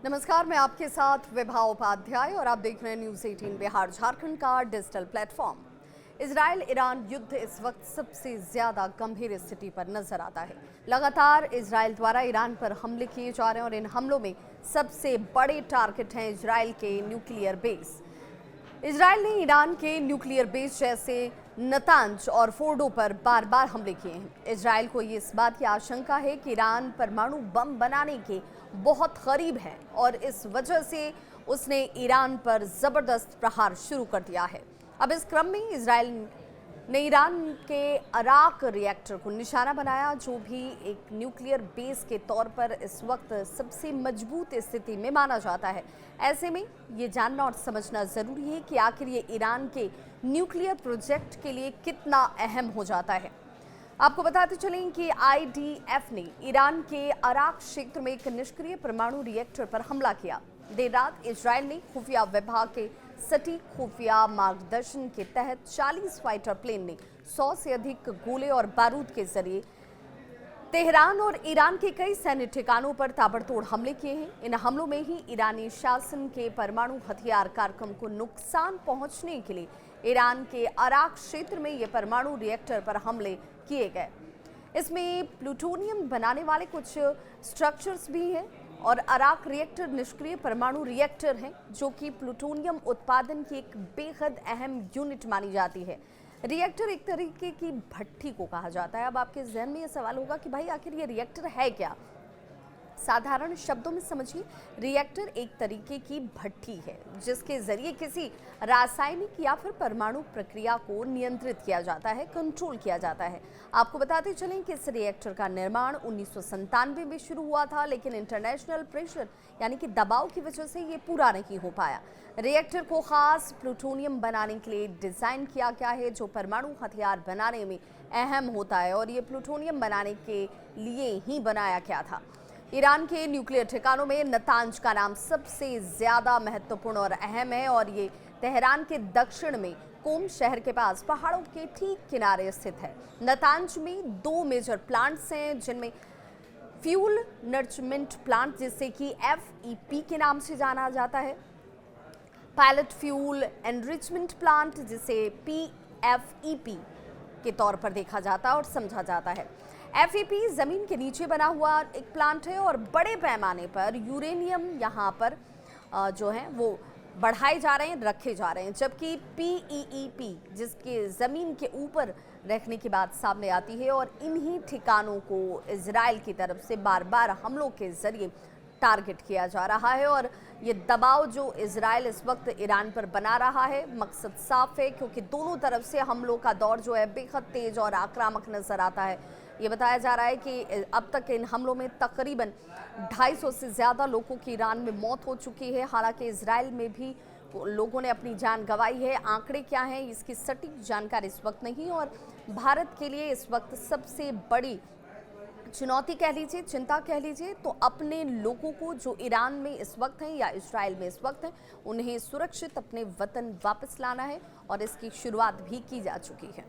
नमस्कार, मैं आपके साथ विभा उपाध्याय और आप देख रहे हैं न्यूज़ 18 बिहार झारखंड का डिजिटल प्लेटफॉर्म। इजराइल ईरान युद्ध इस वक्त सबसे ज्यादा गंभीर स्थिति पर नजर आता है। लगातार इजराइल द्वारा ईरान पर हमले किए जा रहे हैं और इन हमलों में सबसे बड़े टारगेट हैं इजराइल के न्यूक्लियर बेस। इजराइल ने ईरान के न्यूक्लियर बेस जैसे नतांज और फोर्डो पर बार बार हमले किए हैं। इजराइल को ये इस बात की आशंका है कि ईरान परमाणु बम बनाने के बहुत करीब है और इस वजह से उसने ईरान पर जबरदस्त प्रहार शुरू कर दिया है। अब इस क्रम में इजराइल ने ईरान के अराक रिएक्टर को निशाना बनाया, जो भी एक न्यूक्लियर बेस के तौर पर इस वक्त सबसे मजबूत स्थिति में माना जाता है। ऐसे में ये जानना और समझना जरूरी है कि आखिर ये ईरान के न्यूक्लियर प्रोजेक्ट के लिए कितना अहम हो जाता है। आपको बताते चलें कि IDF ने ईरान के अराक क्षेत्र में एक निष्क्रिय परमाणु रिएक्टर पर हमला किया। देर रात इजराइल ने खुफिया विभाग के सटीक खुफिया मार्गदर्शन के तहत 40 फाइटर प्लेन ने 100 से अधिक गोले और बारूद के जरिए तेहरान और ईरान के कई सैन्य ठिकानों पर ताबड़तोड़ हमले किए हैं। इन हमलों में ही ईरानी शासन के परमाणु हथियार कार्यक्रम को नुकसान पहुंचने के लिए ईरान के अराक क्षेत्र में ये परमाणु रिएक्टर पर हमले किए गए। इसमें प्लूटोनियम बनाने वाले कुछ स्ट्रक्चर्स भी हैं और अराक रिएक्टर निष्क्रिय परमाणु रिएक्टर है, जो कि प्लूटोनियम उत्पादन की एक बेहद अहम यूनिट मानी जाती है। रिएक्टर एक तरीके की भट्ठी को कहा जाता है। अब आपके जहन में ये सवाल होगा कि भाई आखिर ये रिएक्टर है क्या? साधारण शब्दों में समझिए, रिएक्टर एक तरीके की भट्ठी है जिसके जरिए किसी रासायनिक या फिर परमाणु प्रक्रिया को नियंत्रित किया जाता है, कंट्रोल किया जाता है। आपको बताते चलें कि इस रिएक्टर का निर्माण 1997 में शुरू हुआ था, लेकिन इंटरनेशनल प्रेशर यानी कि दबाव की वजह से ये पूरा नहीं हो पाया। रिएक्टर को खास प्लूटोनियम बनाने के लिए डिजाइन किया गया है, जो परमाणु हथियार बनाने में अहम होता है और ये प्लूटोनियम बनाने के लिए ही बनाया गया था। ईरान के न्यूक्लियर ठिकानों में नतांज का नाम सबसे ज्यादा महत्वपूर्ण और अहम है और ये तेहरान के दक्षिण में कोम शहर के पास पहाड़ों के ठीक किनारे स्थित है। नतांज में 2 मेजर प्लांट्स हैं, जिनमें फ्यूल नर्चमेंट प्लांट, जिसे कि FEP के नाम से जाना जाता है, पायलट फ्यूल एनरिचमेंट प्लांट, जिसे PFEP के तौर पर देखा जाता है और समझा जाता है। FEP जमीन के नीचे बना हुआ एक प्लांट है और बड़े पैमाने पर यूरेनियम यहाँ पर जो है वो बढ़ाए जा रहे हैं, रखे जा रहे हैं, जबकि PEEP जिसके जमीन के ऊपर रखने की बात सामने आती है और इन्हीं ठिकानों को इजराइल की तरफ से बार बार हमलों के जरिए टारगेट किया जा रहा है। और ये दबाव जो इजराइल इस वक्त ईरान पर बना रहा है, मकसद साफ है, क्योंकि दोनों तरफ से हमलों का दौर जो है बेहद तेज और आक्रामक नजर आता है। ये बताया जा रहा है कि अब तक इन हमलों में तकरीबन 250 से ज़्यादा लोगों की ईरान में मौत हो चुकी है। हालांकि इजराइल में भी लोगों ने अपनी जान गंवाई है। आंकड़े क्या हैं इसकी सटीक जानकारी इस वक्त नहीं, और भारत के लिए इस वक्त सबसे बड़ी चुनौती कह लीजिए, चिंता कह लीजिए, तो अपने लोगों को जो ईरान में इस वक्त हैं या इजराइल में इस वक्त हैं, उन्हें सुरक्षित अपने वतन वापस लाना है और इसकी शुरुआत भी की जा चुकी है।